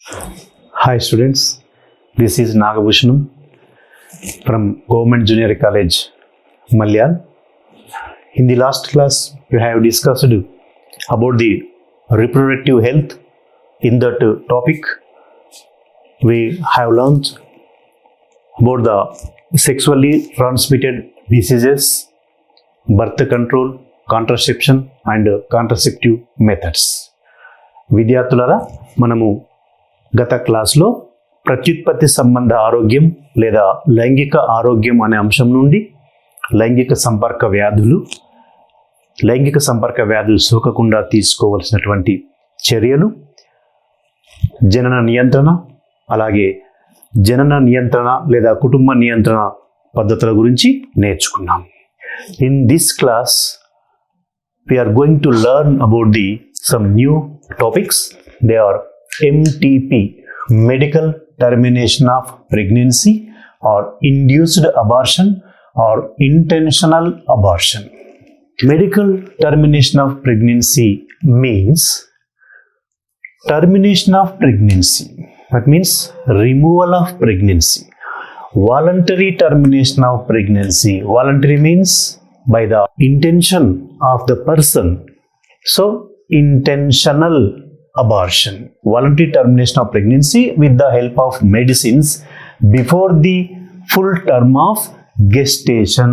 Hi students, this is Nagabhushanam from Government Junior College, Malyan. In the last class, we have discussed about the reproductive health. In that topic, we have learned about the sexually transmitted diseases, birth control, contraception and contraceptive methods. విద్యార్థులారా, మనము గత క్లాస్లో ప్రత్యుత్పత్తి సంబంధ ఆరోగ్యం లేదా లైంగిక ఆరోగ్యం అనే అంశం నుండి లైంగిక సంపర్క వ్యాధులు సోకకుండా తీసుకోవలసినటువంటి చర్యలు, జనన నియంత్రణ, అలాగే జనన నియంత్రణ లేదా కుటుంబ నియంత్రణ పద్ధతుల గురించి నేర్చుకున్నాం. In this class we are going to learn about some new topics. They are MTP, medical termination of pregnancy, or induced abortion or intentional abortion. Medical termination of pregnancy means termination of pregnancy. That means removal of pregnancy. Voluntary termination of pregnancy. Voluntary means by the intention of the person. So, intentional abortion. Voluntary termination of pregnancy with the help of medicines before the full term of gestation.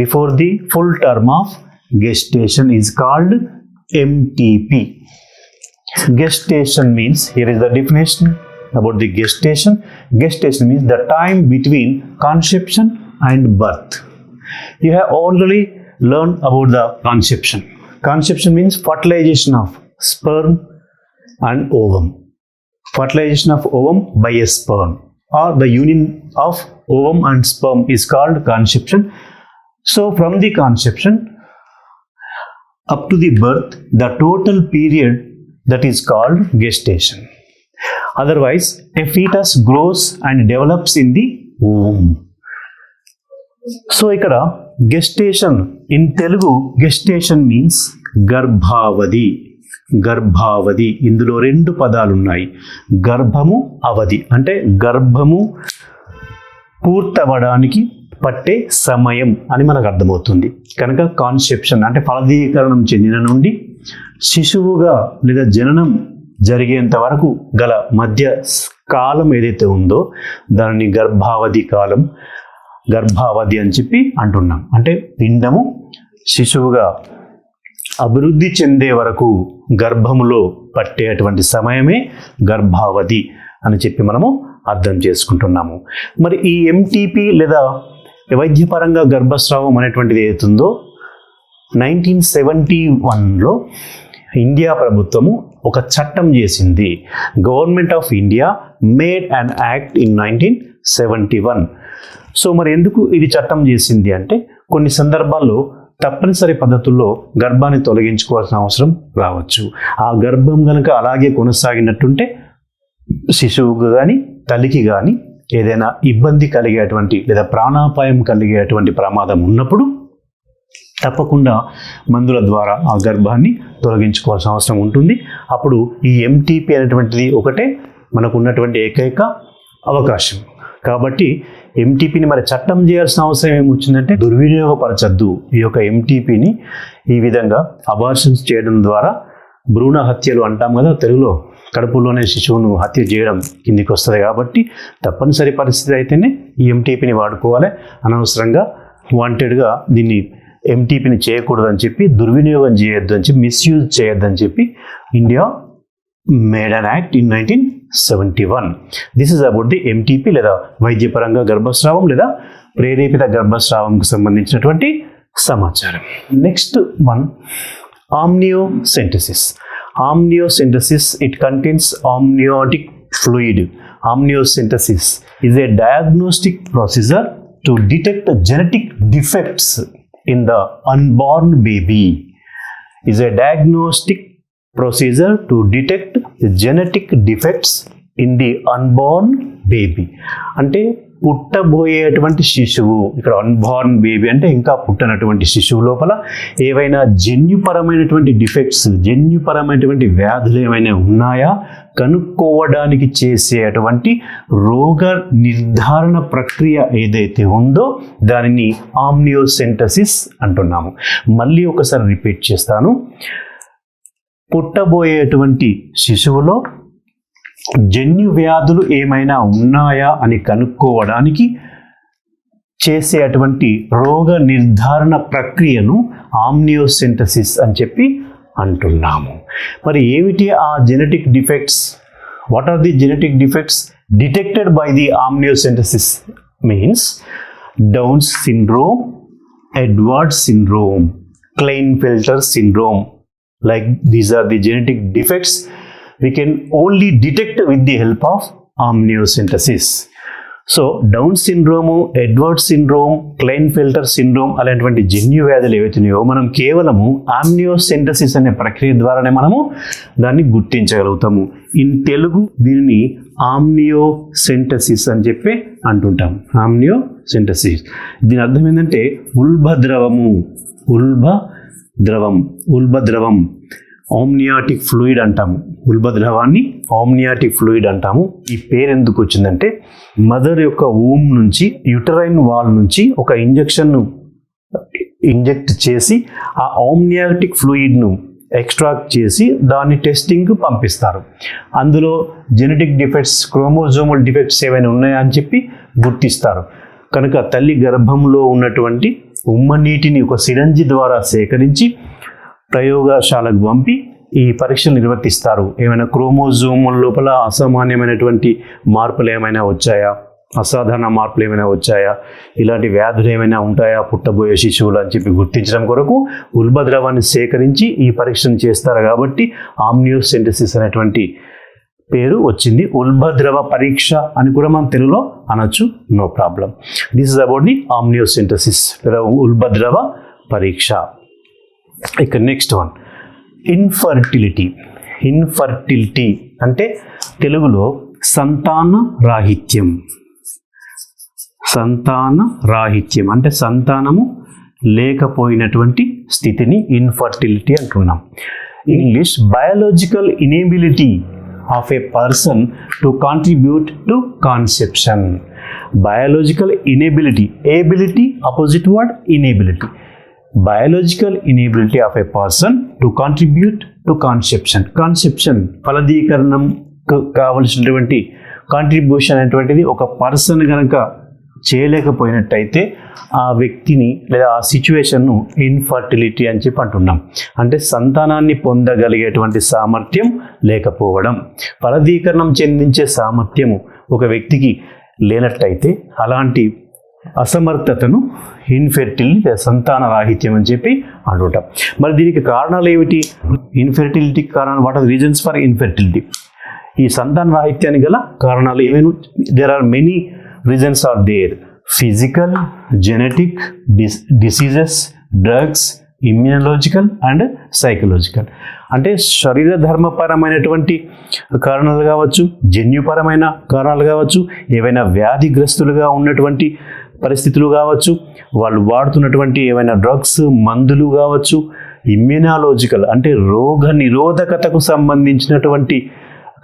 Before the full term of gestation is called MTP. Gestation means, here is the definition about the gestation. Gestation means the time between conception and birth. You have already learned about the conception. Conception means fertilization of sperm and ovum. Fertilization of ovum by a sperm, or the union of ovum and sperm is called conception. So from the conception up to the birth, the total period, that is called gestation. Otherwise, a fetus grows and develops in the womb. So ఇక్కడ gestation, in Telugu gestation means గర్భావధి. ఇందులో రెండు పదాలు ఉన్నాయి, గర్భము, అవధి. అంటే గర్భము పూర్తవడానికి పట్టే సమయం అని మనకు అర్థమవుతుంది. కనుక కాన్సెప్షన్ అంటే ఫలదీకరణం చెందిన నుండి శిశువుగా లేదా జననం జరిగేంత వరకు గల మధ్య కాలం ఏదైతే ఉందో దానిని గర్భావధి అని చెప్పి అంటున్నాం. అంటే పిండము శిశువుగా అభివృద్ధి చెందే వరకు గర్భములో పట్టేటువంటి సమయమే గర్భావధి అని చెప్పి మనము అర్థం చేసుకుంటున్నాము. మరి ఈ ఎంటీపీ లేదా వైద్యపరంగా గర్భస్రావం అనేటువంటిది ఏదైతుందో 1971లో ఇండియా ప్రభుత్వము ఒక చట్టం చేసింది. Government of India made an act in 1971. So మరి ఎందుకు ఇది చట్టం చేసింది అంటే, కొన్ని సందర్భాల్లో తప్పనిసరి పద్ధతుల్లో గర్భాన్ని తొలగించుకోవాల్సిన అవసరం రావచ్చు. ఆ గర్భం కనుక అలాగే కొనసాగినట్టుంటే శిశువుకు కానీ తల్లికి కానీ ఏదైనా ఇబ్బంది కలిగేటువంటి లేదా ప్రాణాపాయం కలిగేటువంటి ప్రమాదం ఉన్నప్పుడు తప్పకుండా మందుల ద్వారా ఆ గర్భాన్ని తొలగించుకోవాల్సిన అవసరం ఉంటుంది. అప్పుడు ఈ ఎంటీపీ అనేటువంటిది ఒకటే మనకు ఉన్నటువంటి ఏకైక అవకాశం. కాబట్టి ఎంటీపీని మరి చట్టం చేయాల్సిన అవసరం ఏమొచ్చిందంటే, దుర్వినియోగపరచద్దు ఈ యొక్క ఎంటీపీని. ఈ విధంగా అబార్షన్స్ చేయడం ద్వారా భ్రూణ హత్యలు అంటాం కదా తెలుగులో, కడుపులోనే శిశువును హత్య చేయడం కిందికి వస్తుంది. కాబట్టి తప్పనిసరి పరిస్థితి అయితేనే ఈ ఎంటీపీని వాడుకోవాలి. అనవసరంగా వాంటెడ్గా దీన్ని ఎంటీపీని చేయకూడదని చెప్పి, దుర్వినియోగం చేయొద్దు అని చెప్పి, మిస్యూజ్ చేయొద్దని చెప్పి India made an act in 1971. This is about the MTP లేదా వైద్యపరంగా గర్భస్రావం లేదా ప్రేరేపిత గర్భస్రావంకు సంబంధించినటువంటి సమాచారం. Next one, amniocentesis. Amniocentesis, it contains amniotic fluid. Amniocentesis is a diagnostic procedure to detect genetic defects in the unborn baby. Is a diagnostic procedure to detect genetic defects in the unborn baby. అంటే పుట్టబోయేటువంటి శిశువు, ఇక్కడ unborn baby అంటే ఇంకా పుట్టనటువంటి శిశువు లోపల ఏవైనా జన్యుపరమైనటువంటి defects, జన్యుపరమైనటువంటి వ్యాధులు ఏమైనా ఉన్నాయా కనుక్కోవడానికి చేసేటువంటి రోగ నిర్ధారణ ప్రక్రియ ఏదైతే ఉందో దానిని ఆమ్నియోసెంటసిస్ అంటున్నాము. మళ్ళీ ఒకసారి రిపీట్ చేస్తాను. పుట్టబోయేటువంటి శిశువులో జన్యు వ్యాధులు ఏమైనా ఉన్నాయా అని కనుక్కోవడానికి చేసేటువంటి రోగ నిర్ధారణ ప్రక్రియను ఆమ్నియోసెంటసిస్ అని చెప్పి అంటున్నాము. మరి ఏమిటి ఆ genetic defects? What are the genetic defects detected by the amniocentesis? Means Down's syndrome, Edwards syndrome, Klinefelter syndrome. Like these are the genetic defects we can only detect with the help of amniocentesis. So down syndrome, Edward syndrome, Klinefelter syndrome అలాంటి జన్యు వ్యాధులు ఏవైతున్నాయో మనం కేవలము ఆమ్నియోసెంటసిస్ అనే ప్రక్రియ ద్వారానే మనము దాన్ని గుర్తించగలుగుతాము. ఇన్ తెలుగు దీనిని ఆమ్నియోసెంటసిస్ అని చెప్పి అంటుంటాం. ఆమ్నియోసెంటసిస్ దీని అర్థం ఏంటంటే ఉల్బద్రవము, ఉల్బద్రవం ఆమ్నియాటిక్ ఫ్లూయిడ్ అంటాము. ఉల్బద్రవాన్ని ఆమ్నియాటిక్ ఫ్లూయిడ్ అంటాము. ఈ పేరు ఎందుకు వచ్చిందంటే మదర్ యొక్క ఊమ్ నుంచి, యుటరైన్ వాల్ నుంచి ఒక ఇంజెక్ట్ చేసి ఆ ఆమ్నియాటిక్ ఫ్లూయిడ్ను ఎక్స్ట్రాక్ట్ చేసి దాన్ని టెస్టింగ్కి పంపిస్తారు. అందులో జెనెటిక్ డిఫెక్ట్స్, క్రోమోజోమల్ డిఫెక్ట్స్ ఏమైనా ఉన్నాయా అని చెప్పి గుర్తిస్తారు. కనుక తల్లి గర్భంలో ఉన్నటువంటి ఉమ్మ నీటిని ఒక సిరంజి ద్వారా సేకరించి ప్రయోగశాలకు పంపి ఈ పరీక్షలు నిర్వర్తిస్తారు. ఏమైనా క్రోమోజోముల లోపల అసామాన్యమైనటువంటి మార్పులు ఏమైనా వచ్చాయా, అసాధారణ మార్పులు ఏమైనా వచ్చాయా, ఇలాంటి వ్యాధులు ఏమైనా ఉంటాయా పుట్టబోయే శిశువులు అని చెప్పి గుర్తించడం కొరకు ఉల్బద్రవాన్ని సేకరించి ఈ పరీక్షను చేస్తారు. కాబట్టి ఆమ్నియోసెంటసిస్ అనేటువంటి పేరు వచ్చింది. ఉల్బద్రవ పరీక్ష అని కూడా మనం తెలుగులో అనొచ్చు, no problem. This is about the amniocentesis లేదా ఉల్బద్రవ పరీక్ష. ఇక నెక్స్ట్ వన్ ఇన్ఫర్టిలిటీ. ఇన్ఫర్టిలిటీ అంటే తెలుగులో సంతాన రాహిత్యం. సంతాన రాహిత్యం అంటే సంతానము లేకపోయినటువంటి స్థితిని ఇన్ఫర్టిలిటీ అంటున్నాం. English biological inability of a person to contribute to conception. Biological inability, ability opposite word inability. Biological inability of a person to contribute to conception. Conception ఫలదీకరణం కావలసినటువంటి కాంట్రిబ్యూషన్ అనేటువంటిది ఒక పర్సన్ కనుక చేయలేకపోయినట్టయితే ఆ వ్యక్తిని లేదా ఆ సిచ్యువేషన్ను ఇన్ఫర్టిలిటీ అని చెప్పి అంటున్నాం. అంటే సంతానాన్ని పొందగలిగేటువంటి సామర్థ్యం లేకపోవడం, ఫలదీకరణం చెందించే సామర్థ్యము ఒక వ్యక్తికి లేనట్టయితే అలాంటి అసమర్థతను ఇన్ఫెర్టిలిటీ లేదా సంతాన రాహిత్యం అని చెప్పి అంటుంటాం. మరి దీనికి కారణాలు ఏమిటి? ఇన్ఫెర్టిలిటీకి కారణాలు, what are reasons for infertility? ఈ సంతాన రాహిత్యానికి గల కారణాలు ఏమైనా? There are many reasons are there. Physical, genetic, diseases, drugs, immunological and psychological. అంటే శరీర ధర్మపరమైనటువంటి కారణాలు కావచ్చు, జన్యుపరమైన కారణాలు కావచ్చు, ఏవైనా వ్యాధిగ్రస్తులుగా ఉన్నటువంటి పరిస్థితులు కావచ్చు, వాళ్ళు వాడుతున్నటువంటి ఏవైనా డ్రగ్స్, మందులు కావచ్చు, ఇమ్యూనాలజికల్ అంటే రోగ నిరోధకతకు సంబంధించినటువంటి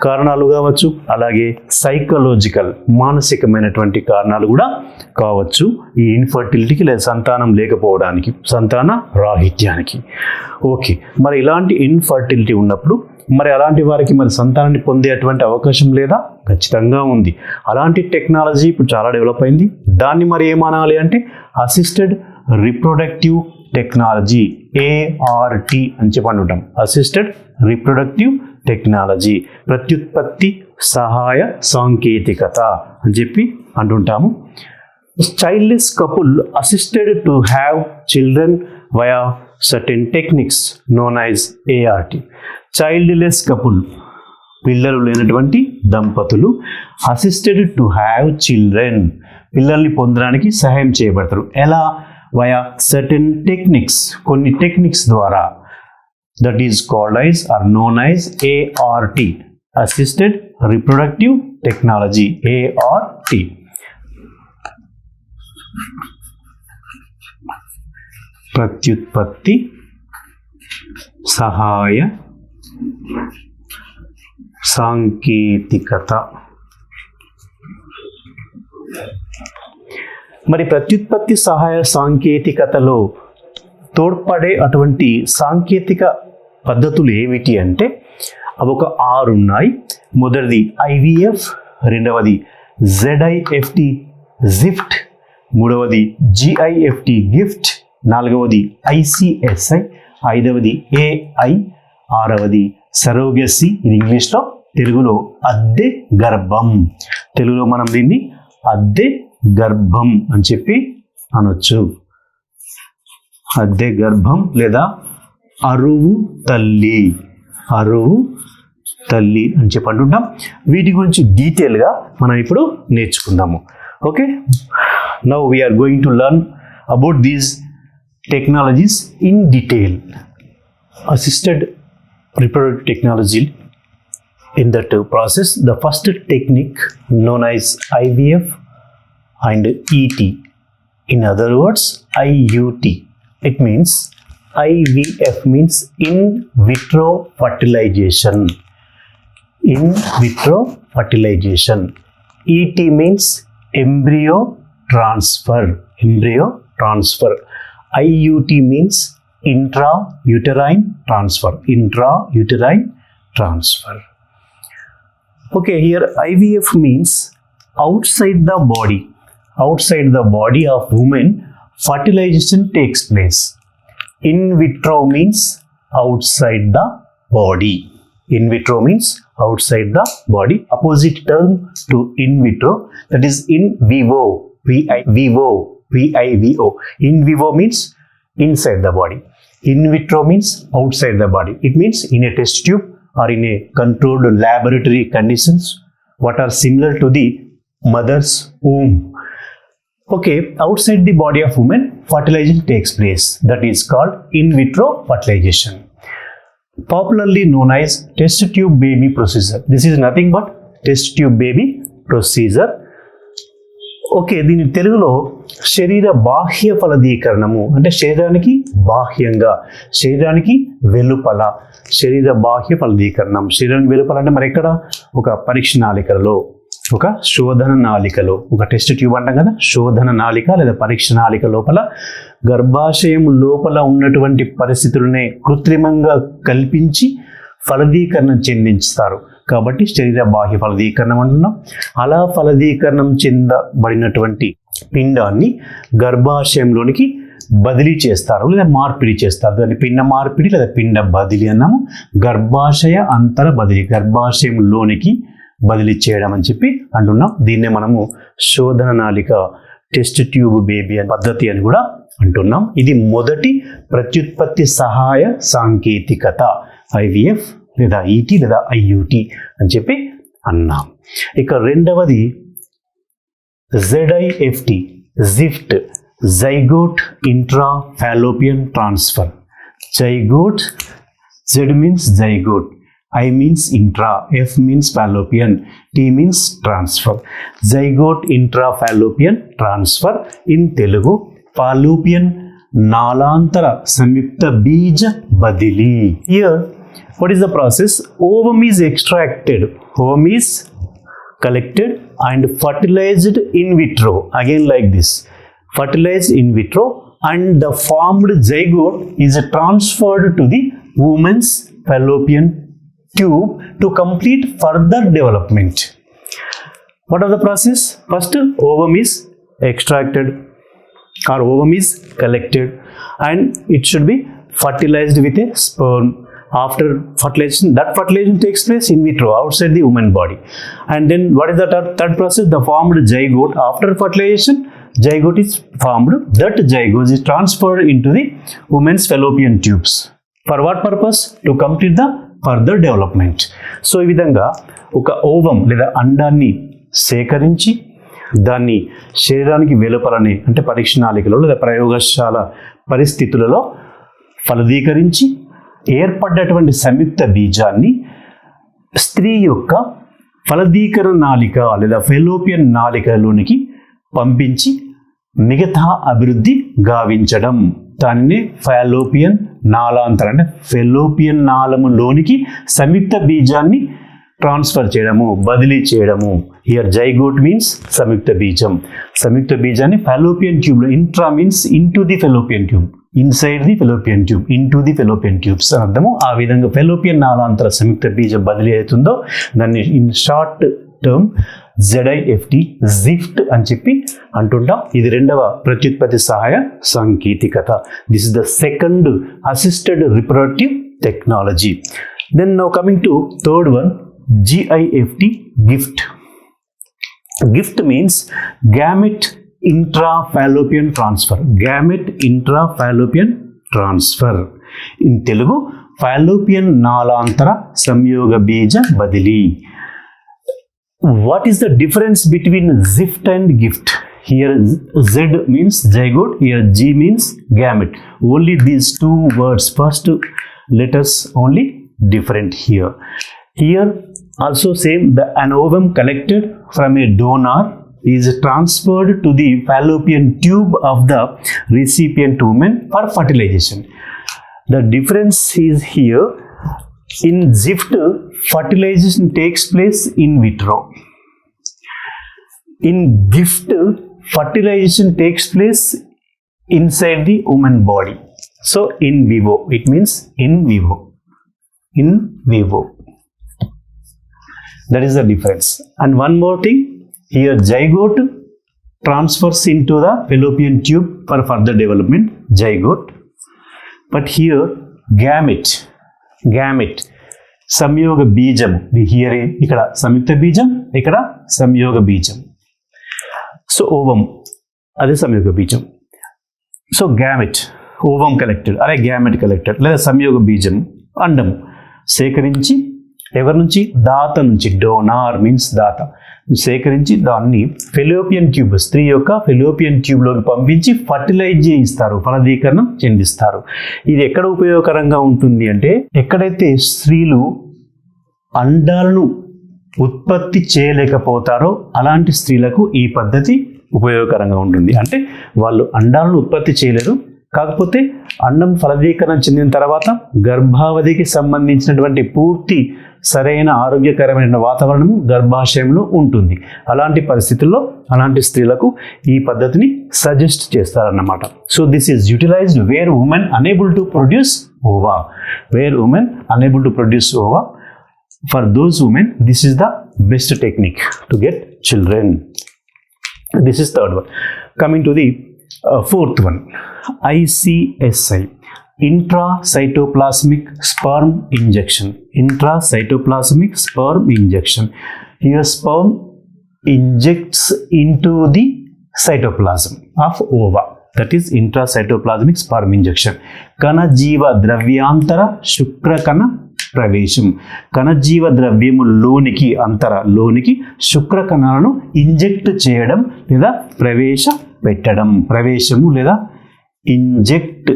కారణాలు కావచ్చు, అలాగే సైకలాజికల్ మానసికమైనటువంటి కారణాలు కూడా కావచ్చు ఈ ఇన్ఫర్టిలిటీకి లేదా సంతానం లేకపోవడానికి, సంతాన రాహిత్యానికి. ఓకే, మరి ఇలాంటి ఇన్ఫర్టిలిటీ ఉన్నప్పుడు మరి అలాంటి వారికి మరి సంతానాన్ని పొందేటువంటి అవకాశం లేదా? ఖచ్చితంగా ఉంది. అలాంటి టెక్నాలజీ ఇప్పుడు చాలా డెవలప్ అయింది. దాన్ని మరి ఏమనాలి అంటే అసిస్టెడ్ రిప్రొడక్టివ్ టెక్నాలజీ, ART అని చెప్పి అంటుంటాం. అసిస్టెడ్ రిప్రొడక్టివ్ టెక్నాలజీ, ప్రత్యుత్పత్తి సహాయ సాంకేతికత అని చెప్పి అంటుంటాము. Childless couple assisted to have children via certain techniques known as ART. Childless couple, పిల్లలు లేనటువంటి దంపతులు అసిస్టెడ్ టు హ్యావ్ చిల్డ్రన్, పిల్లల్ని పొందడానికి సహాయం చేయబడతారు. ఎలా? వయా సర్టెన్ టెక్నిక్స్, కొన్ని టెక్నిక్స్ ద్వారా. That is called as or known as ART, Assisted Reproductive Technology, ART. ప్రత్యుత్పత్తి సహాయ సాంకేతికత. మరి ప్రత్యుత్పత్తి సహాయ సాంకేతికతలో తోడ్పడే అటువంటి సాంకేతిక పద్ధతులు ఏమిటి అంటే అవి ఒక 6 ఉన్నాయి. మొదటిది IVF, రెండవది ZIFT జిఫ్ట్, మూడవది GIFT గిఫ్ట్, నాలుగవది ICSI, ఐదవది AI, ఆరవది సరోగసీ, ఇది ఇంగ్లీష్లో, తెలుగులో అద్దె గర్భం. తెలుగులో మనం దీన్ని అద్దె గర్భం అని చెప్పి అనొచ్చు. అద్దె గర్భం లేదా అరువు తల్లి, అరువు తల్లి అని చెప్పి అంటుంటాం. వీటి గురించి డీటెయిల్గా మనం ఇప్పుడు నేర్చుకుందాము. Okay, now we are going to learn about these technologies in detail. Assisted reproductive technology. In that process, the first technique known as IVF and ET, in other words IUT. It means IVF means in vitro fertilization, in vitro fertilization. ET means embryo transfer, embryo transfer. IUT means intrauterine transfer, intrauterine transfer. Okay, here IVF means outside the body of woman fertilization takes place. In vitro means outside the body, in vitro means outside the body. Opposite term to in vitro, that is in vivo, vivo, vivo. In vivo means inside the body. In vitro means outside the body. It means in a test tube or in a controlled laboratory conditions what are similar to the mother's womb. Okay, outside the body of woman fertilization takes place. That is called in vitro fertilization, popularly known as test tube baby procedure. This is nothing but test tube baby procedure. Okay, దీని తెలుగులో శరీర బాహ్య ఫలదీకరణము అంటే శరీరానికి బాహ్యంగా, శరీరానికి వెలుపల, శరీర బాహ్య ఫలదీకరణం. శరీరానికి వెలుపల అంటే మరి ఎక్కడ? ఒక పరీక్ష నాళికలో, ఒక శోధన నాళికలో, ఒక టెస్ట్ ట్యూబ్ అంటాం కదా, శోధన నాళిక లేదా పరీక్ష నాళిక లోపల గర్భాశయం లోపల ఉన్నటువంటి పరిస్థితులనే కృత్రిమంగా కల్పించి ఫలదీకరణం చెందిస్తారు. కాబట్టి శరీర బాహ్య ఫలదీకరణం అంటున్నాం. అలా ఫలదీకరణం చెందబడినటువంటి పిండాన్ని గర్భాశయంలోనికి బదిలీ చేస్తారు లేదా మార్పిడి చేస్తారు. దాన్ని పిండ మార్పిడి లేదా పిండ బదిలీ అన్నాము. గర్భాశయ అంతర బదిలీ, గర్భాశయంలోనికి బదిలీ చేయడం అని చెప్పి అంటున్నాం. దీన్నే మనము శోధన నాళిక, టెస్ట్ ట్యూబ్ బేబీ అనే పద్ధతి అని కూడా అంటున్నాం. ఇది మొదటి ప్రత్యుత్పత్తి సహాయ సాంకేతికత, IVF లేదా ET లేదా IUT అని చెప్పి అన్నాం. ఇక రెండవది ZIFT ZIFT, zygote intra fallopian transfer. Zygote, Z means zygote, I means intra, F means fallopian, T means transfer. Zygote intrafallopian transfer, in Telugu fallopian nalantara samyukta bija badili. Here what is the process? Ovum is extracted, ovum is collected and fertilized in vitro, again like this, fertilized in vitro, and the formed zygote is transferred to the woman's fallopian tube to complete further development. What are the process? First, ovum is extracted or ovum is collected and it should be fertilized with a sperm. After fertilization, that fertilization takes place in vitro outside the woman body. And then what is the third process? The formed zygote. After fertilization, zygote is formed. That zygote is transferred into the woman's fallopian tubes. For what purpose? To complete the further development. So ఈ విధంగా ఒక ovum లేదా అండాన్ని సేకరించి దాన్ని శరీరానికి వెలుపలనే అంటే పరీక్ష నాళికలో లేదా ప్రయోగశాల పరిస్థితులలో ఫలదీకరించి ఏర్పడ్డటువంటి సంయుక్త బీజాన్ని స్త్రీ యొక్క ఫలదీకరణ నాళిక లేదా ఫెలోపియన్ నాళికలోనికి పంపించి మిగతా అభివృద్ధి గావించడం, దానిని ఫాలోపియన్ నాళాంతరం అంటే ఫెలోపియన్ నాళములోనికి సంయుక్త బీజాన్ని ట్రాన్స్ఫర్ చేయడము, బదిలీ చేయడము. హియర్ జైగోట్ మీన్స్ సంయుక్త బీజం. సంయుక్త బీజాన్ని ఫాలోపియన్ ట్యూబ్లో, intra means into the fallopian tube, inside the fallopian tube, into the fallopian tubes అని అర్థము. ఆ విధంగా ఫెలోపియన్ నాళాంతర సంయుక్త బీజం బదిలీ అవుతుందో దాన్ని in short term ZIFT, ZIFT అని చెప్పి అంటుంటాం. ఇది రెండవ ప్రత్యుత్పత్తి సహాయ సాంకేతికత. This is the second assisted reproductive technology. Then now coming to third one, GIFT, GIFT. GIFT means gamete intrafallopian transfer. Gamete intrafallopian transfer. In Telugu fallopian నాళాంతర సంయోగ బీజ బదిలీ. What is the difference between zift and gift? Here Z means zygote, here G means gamete. Only these two words, first letters only different here. Here also same, an ovum collected from a donor is transferred to the fallopian tube of the recipient woman for fertilization. The difference is here, in జిఫ్ట్ fertilization takes place in vitro. In gift, fertilization takes place inside the woman body. So in vivo, it means in vivo. In vivo. That is the difference. And one more thing, here zygote transfers into the fallopian tube for further development, zygote. But here gamete, సంయోగ బీజం. Here ఇక్కడ సంయుక్త బీజం, ఇక్కడ సంయోగ బీజం. So ovum అదే సంయోగ బీజం. సో గ్యామెట్, ఓవం కలెక్టెడ్, అదే గ్యామెట్ కలెక్టెడ్ లేదా సంయోగ బీజం, అండం సేకరించి ఎవరి నుంచి, దాత నుంచి. డోనార్ మీన్స్ దాత. సేకరించి దాన్ని ఫెలోపియన్ ట్యూబ్, స్త్రీ యొక్క ఫెలోపియన్ ట్యూబ్లోకి పంపించి ఫర్టిలైజ్ చేయిస్తారు, ఫలదీకరణం చెందిస్తారు. ఇది ఎక్కడ ఉపయోగకరంగా ఉంటుంది అంటే, ఎక్కడైతే స్త్రీలు అండాలను ఉత్పత్తి చేయలేకపోతారో అలాంటి స్త్రీలకు ఈ పద్ధతి ఉపయోగకరంగా ఉంటుంది. అంటే వాళ్ళు అండాలను ఉత్పత్తి చేయలేరు, కాకపోతే అండం ఫలదీకరణం చెందిన తర్వాత గర్భావధికి సంబంధించినటువంటి పూర్తి సరైన ఆరోగ్యకరమైన వాతావరణం గర్భాశయంలో ఉంటుంది. అలాంటి పరిస్థితుల్లో అలాంటి స్త్రీలకు ఈ పద్ధతిని సజెస్ట్ చేస్తారన్నమాట. So this is utilized where women unable to produce ova. For those women, this is the best technique to get children. This is third one. Coming to the fourth one, ICSI, intracytoplasmic sperm injection. Intracytoplasmic sperm injection. Here sperm injects into the cytoplasm of ova. That is intracytoplasmic sperm injection. Kanajeeva dravyantara shukrakana ప్రవేశం. కణజీవ ద్రవ్యము లోనికి శుక్ర కణాలను inject చేయడం లేదా ప్రవేశపెట్టడం. ప్రవేశము లేదా inject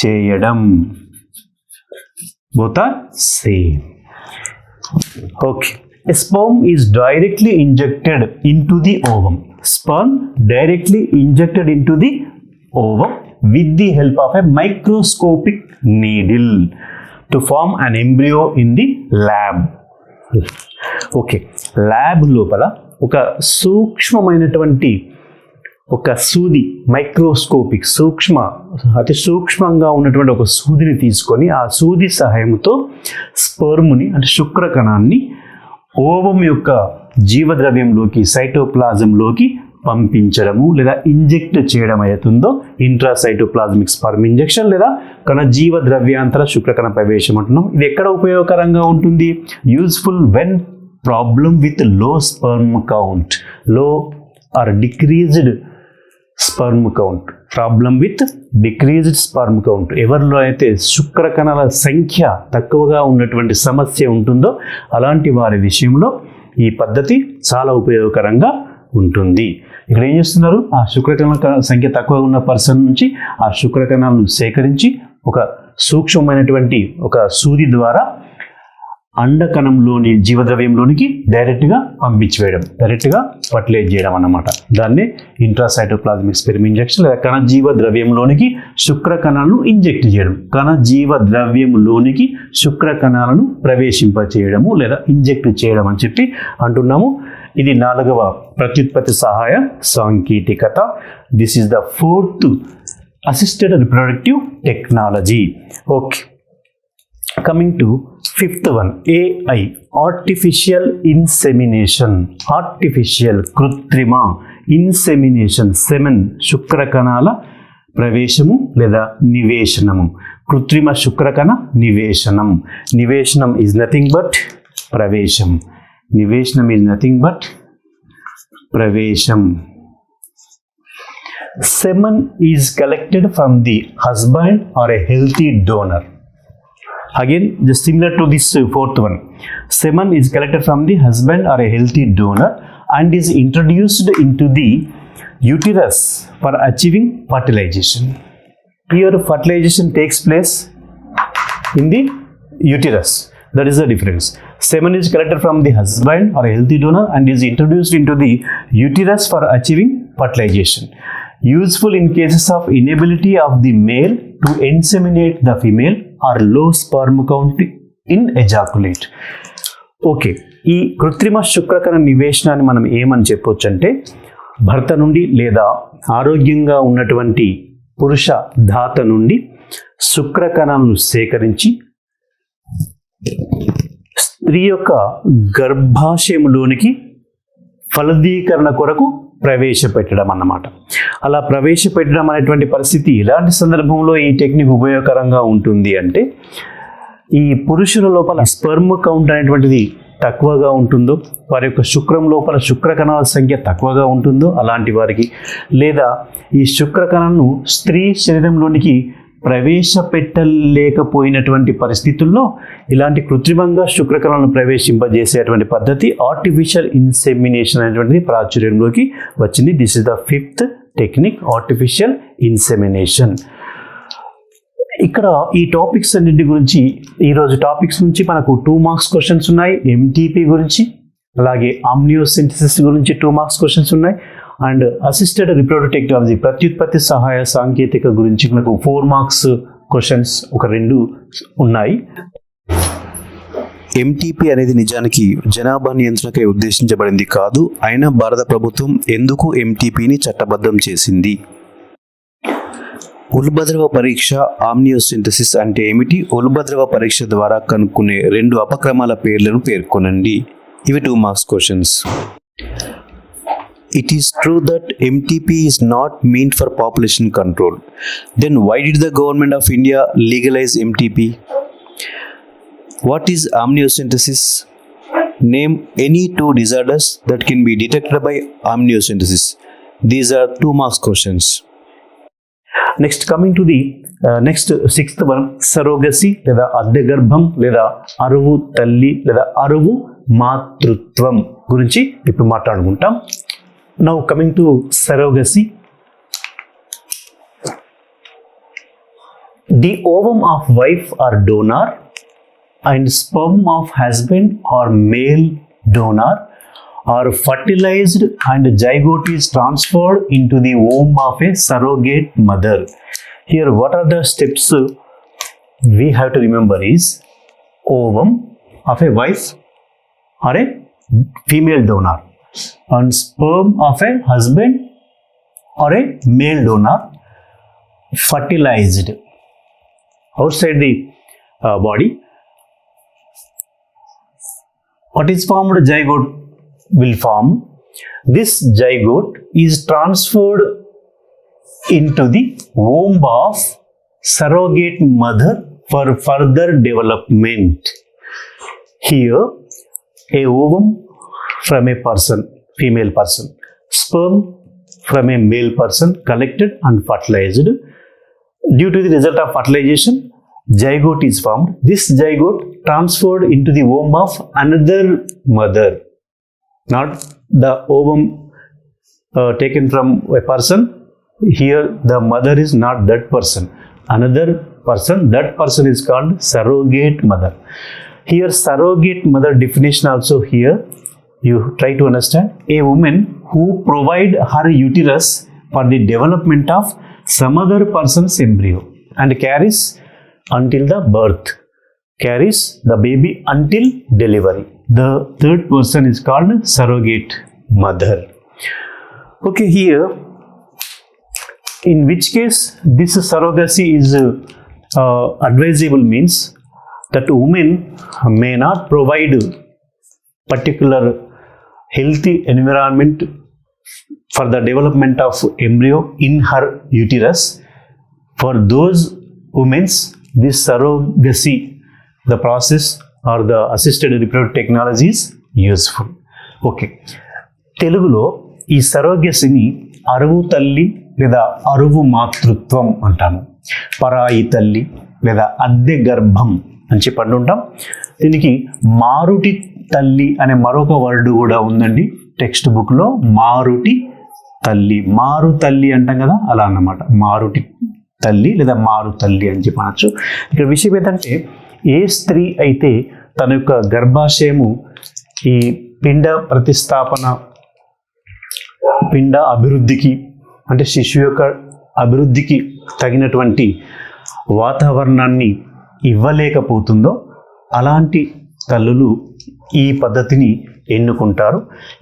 చేయడం, both are same. Okay. A sperm is directly injected into the ovum. Sperm directly injected into the ovum with the help of a microscopic needle to form an embryo in the lab. Okay, lab లోపల ఒక సూక్ష్మమైనటువంటి ఒక సూది, microscopic అతి సూక్ష్మంగా ఉన్నటువంటి ఒక సూదిని తీసుకొని ఆ సూది సహాయంతో స్పర్మ్ని అంటే శుక్ర కణాన్ని ఓవం యొక్క జీవద్రవ్యంలోకి, సైటోప్లాజంలోకి పంపించడము లేదా ఇంజెక్ట్ చేయడం అవుతుందో ఇంట్రాసైటోప్లాజ్మిక్ స్పర్మ్ ఇంజెక్షన్ లేదా కణజీవ ద్రవ్యాంతర శుక్రకణ ప్రవేశం అంటున్నాం. ఇది ఎక్కడ ఉపయోగకరంగా ఉంటుంది? Useful when problem with low sperm count, low or decreased sperm count. Problem with decreased sperm count, ఎవరిలో అయితే శుక్రకణాల సంఖ్య తక్కువగా ఉన్నటువంటి సమస్య ఉంటుందో అలాంటి వారి విషయంలో ఈ పద్ధతి చాలా ఉపయోగకరంగా ఉంటుంది. ఇక్కడ ఏం చేస్తున్నారు? ఆ శుక్రకణాల సంఖ్య తక్కువగా ఉన్న పర్సన్ నుంచి ఆ శుక్రకణాలను సేకరించి ఒక సూక్ష్మమైనటువంటి ఒక సూది ద్వారా అండకణంలోని జీవద్రవ్యంలోనికి డైరెక్ట్గా పంపించివేయడం, డైరెక్ట్గా ఫర్టిలైజ్ చేయడం అన్నమాట. దాన్ని ఇంట్రాసైటోప్లాజ్మిక్ స్పెర్మ్ ఇంజెక్షన్ లేదా కణజీవ ద్రవ్యంలోనికి శుక్ర కణాలను ఇంజెక్ట్ చేయడం, కణజీవ ద్రవ్యంలోనికి శుక్ర కణాలను ప్రవేశింపచేయడము లేదా ఇంజెక్ట్ చేయడం అని చెప్పి అంటున్నాము. ఇది 4వ ప్రత్యుత్పత్తి సహాయ సాంకేతికత. This is the 4th assisted reproductive technology. Okay, coming to 5th one, AI, artificial insemination. Artificial కృత్రిమ ఇన్సెమినేషన్, సెమెన్ శుక్రకణాల ప్రవేశము లేదా నివేశనము. కృత్రిమ శుక్రకణ నివేశనం. నివేశనం ఈజ్ నథింగ్ బట్ ప్రవేశం. నివేశనం ఈజ్ నథింగ్ బట్ ప్రవేశం. Semen is collected from the husband or a healthy donor. Again, just similar to this 4th one. Semen is collected from the husband or a healthy donor and is introduced into the uterus for achieving fertilization. Here fertilization takes place in the uterus. That is the difference. Semen is collected from the husband or a healthy donor and is introduced into the uterus for achieving fertilization. Useful in cases of inability of the male to inseminate the female or low sperm count in ejaculate. Okay, ఈ కృత్రిమ శుక్రకణ నివేశనాన్ని మనం ఏమని చెప్పొచ్చు అంటే, భర్త నుండి లేదా ఆరోగ్యంగా ఉన్నటువంటి పురుష ధాత నుండి శుక్రకణాలను సేకరించి స్త్రీ యొక్క గర్భాశయంలోనికి ఫలదీకరణ కొరకు ప్రవేశపెట్టడం అన్నమాట. అలా ప్రవేశపెట్టడం అనేటువంటి పరిస్థితి ఎలాంటి సందర్భంలో ఈ టెక్నిక్ ఉపయోగకరంగా ఉంటుంది అంటే, ఈ పురుషుల లోపల స్పెర్మ్ కౌంట్ అనేటువంటిది తక్కువగా ఉంటుందో, వారి యొక్క శుక్రం లోపల శుక్రకణాల సంఖ్య తక్కువగా ఉంటుందో అలాంటి వారికి, లేదా ఈ శుక్రకణాలను స్త్రీ శరీరంలోనికి ప్రవేశపెట్టలేకపోయినటువంటి పరిస్థితుల్లో ఇలాంటి కృత్రిమంగా శుక్రకణాలను ప్రవేశింపజేసేటువంటి పద్ధతి ఆర్టిఫిషియల్ ఇన్సెమినేషన్ అనేటువంటిది ప్రాచుర్యంలోకి వచ్చింది. This is the 5th technique, artificial insemination. ఇక్కడ ఈ టాపిక్స్ అన్నింటి గురించి, ఈరోజు టాపిక్స్ నుంచి మనకు 2 మార్క్స్ క్వశ్చన్స్ ఉన్నాయి. ఎంటీపీ గురించి, అలాగే ఆమ్నియోసింథసిస్ గురించి 2 మార్క్స్ క్వశ్చన్స్ ఉన్నాయి. అండ్ అసిస్టెడ్ రిప్రొడక్టివ్ టెక్నాలజీ, ప్రత్యుత్పత్తి సహాయ సాంకేతిక గురించి మనకు 4 మార్క్స్ క్వశ్చన్స్ ఒక 2 ఉన్నాయి. ఎంటీపీ అనేది నిజానికి జనాభా నియంత్రణకై ఉద్దేశించబడింది కాదు. అయినా భారత ప్రభుత్వం ఎందుకు ఎంటీపీని చట్టబద్ధం చేసింది? ఉల్బద్రవ పరీక్ష, ఆమ్నియోసింథసిస్ అంటే ఏమిటి? ఉల్బద్రవ పరీక్ష ద్వారా కనుక్కునే 2 అపక్రమాల పేర్లను పేర్కొనండి. ఇవి 2 marks questions. It is true that MTP is not meant for population control. Then why did the government of India legalize MTP? What is amniocentesis? Name any 2 disorders that can be detected by amniocentesis. These are 2 marks questions. Next coming to the next 6th one, surrogacy లేదా అద్దె గర్భం లేదా అరువు తల్లి లేదా అరువు మాతృత్వం గురించి ఇప్పుడు మాట్లాడుకుంటాం. Now coming to surrogacy. The ovum of wife or donor and sperm of husband or male donor are fertilized and zygote is transferred into the womb of a surrogate mother. Here what are the steps we have to remember is ovum of a wife or a female donor and sperm of a husband or a male donor fertilized outside the body. What is formed? Zygote will form. This zygote is transferred into the womb of surrogate mother for further development. Here a ovum from a person, female person, sperm from a male person collected and fertilized. Due to the result of fertilization, zygote is formed. This zygote transferred into the womb of another mother, not the ovum taken from a person. Here the mother is not that person, another person. That person is called surrogate mother. Here surrogate mother definition also here you try to understand. A woman who provide her uterus for the development of some other person's embryo and carries until the birth, carries the baby until delivery. The third person is called surrogate mother. Okay, here in which case this surrogacy is advisable means that women may not provide particular healthy environment for the development of embryo in her uterus. For those women, this surrogacy, the process or the assisted reproductive technology is useful. Okay, తెలుగులో ఈ సరోగసీని అరువు తల్లి లేదా అరువు మాతృత్వం అంటాము, పరాయి తల్లి లేదా అద్దె గర్భం అని చెప్పి అంటుంటాం. దీనికి మారుటి తల్లి అనే మరొక వర్డ్ కూడా ఉందండి టెక్స్ట్ బుక్లో. మారుటి తల్లి, మారు తల్లి అంటాం కదా, అలా అన్నమాట. మారుటి తల్లి లేదా మారు తల్లి అని చెప్పనచ్చు. ఇక్కడ విషయం ఏంటంటే, ఏ స్త్రీ అయితే తన యొక్క గర్భాశయము ఈ పిండ ప్రతిస్థాపన, పిండ అభివృద్ధికి అంటే శిశువు యొక్క అభివృద్ధికి తగినటువంటి వాతావరణాన్ని ఇవ్వలేకపోతుందో అలాంటి తల్లులు ఈ పద్ధతిని ఎన్నుకుంటారు.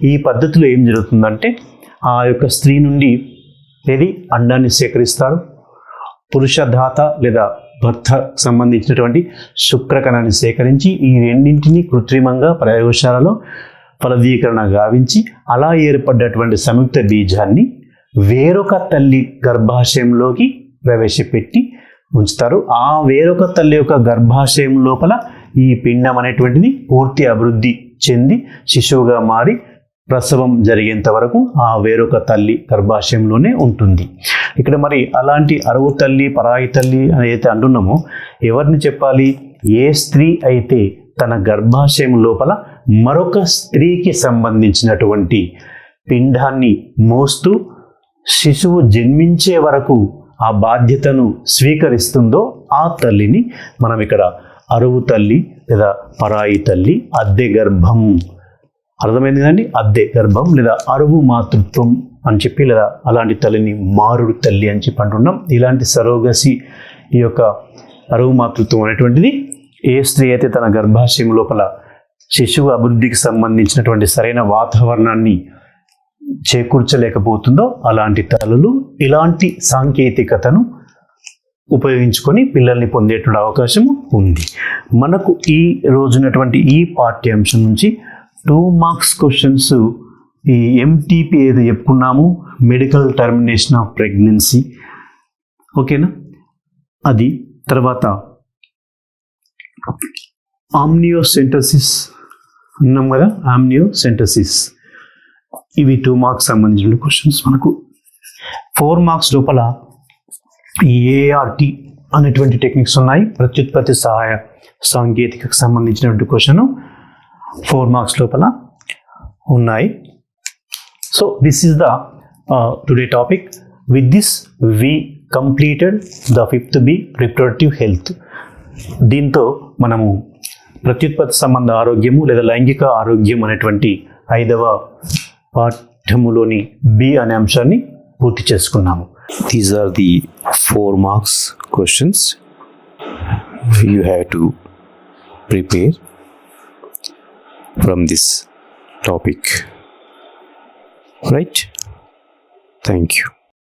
ఈ పద్ధతిలో ఏం జరుగుతుందంటే, ఆ యొక్క స్త్రీ నుండి ఏది అండాన్ని సేకరిస్తారు, పురుషధాత లేదా భర్త సంబంధించినటువంటి శుక్రకణాన్ని సేకరించి ఈ రెండింటిని కృత్రిమంగా ప్రయోగశాలలో ఫలదీకరణ గావించి అలా ఏర్పడ్డటువంటి సంయుక్త బీజాన్ని వేరొక తల్లి గర్భాశయంలోకి ప్రవేశపెట్టి ఉంచుతారు. ఆ వేరొక తల్లి యొక్క గర్భాశయం లోపల ఈ పిండం అనేటువంటిది పూర్తి అభివృద్ధి చెంది శిశువుగా మారి ప్రసవం జరిగేంత వరకు ఆ వేరొక తల్లి గర్భాశయంలోనే ఉంటుంది. ఇక్కడ మరి అలాంటి అరువు తల్లి, పరాయి తల్లి అని అయితే అంటున్నామో, ఎవరిని చెప్పాలి? ఏ స్త్రీ అయితే తన గర్భాశయం లోపల మరొక స్త్రీకి సంబంధించినటువంటి పిండాన్ని మోస్తూ శిశువు జన్మించే వరకు ఆ బాధ్యతను స్వీకరిస్తుందో ఆ తల్లిని మనం ఇక్కడ అరువు తల్లి లేదా పరాయి తల్లి, అద్దె గర్భం, అర్థమైంది కదండి, అద్దె గర్భం లేదా అరువు మాతృత్వం అని చెప్పి, లేదా అలాంటి తల్లిని మారుడు తల్లి అని చెప్పి అంటున్నాం. ఇలాంటి సరోగసి, ఈ యొక్క అరువు మాతృత్వం అనేటువంటిది ఏ స్త్రీ అయితే తన గర్భాశయం లోపల శిశువు అభివృద్ధికి సంబంధించినటువంటి సరైన వాతావరణాన్ని చేకూర్చలేకపోతుందో అలాంటి తల్లులు ఇలాంటి సాంకేతికతను ఉపయోగించుకొని పిల్లల్ని పొందేటువంటి అవకాశం ఉంది. మనకు ఈ రోజునటువంటి ఈ పాఠ్యాంశం నుంచి 2 మార్క్స్ క్వశ్చన్స్, ఈ ఎంటీపీ ఏదో చెప్పుకున్నాము, మెడికల్ టర్మినేషన్ ఆఫ్ ప్రెగ్నెన్సీ, ఓకేనా, అది తర్వాత ఆమ్నియోసెంటసిస్ అన్నాం కదా, ఆమ్నియోసెంటసిస్, ఇవి 2 మార్క్స్ సంబంధించిన క్వశ్చన్స్. మనకు 4 మార్క్స్ లోపల ఏఆర్టీ అనేటువంటి టెక్నిక్స్ ఉన్నాయి, ప్రత్యుత్పత్తి సహాయ సాంకేతికకు సంబంధించినటువంటి క్వశ్చన్ 4 మార్క్స్ లోపల ఉన్నాయి. So this is the today topic. With this we completed the 5th B reproductive health. దీంతో మనము ప్రత్యుత్పత్తి సంబంధ ఆరోగ్యము లేదా లైంగిక ఆరోగ్యం అనేటువంటి 5వ పాఠ్యములోని బి అనే అంశాన్ని పూర్తి చేసుకున్నాము. These are the 4 marks questions you have to prepare from this topic, right? Thank you.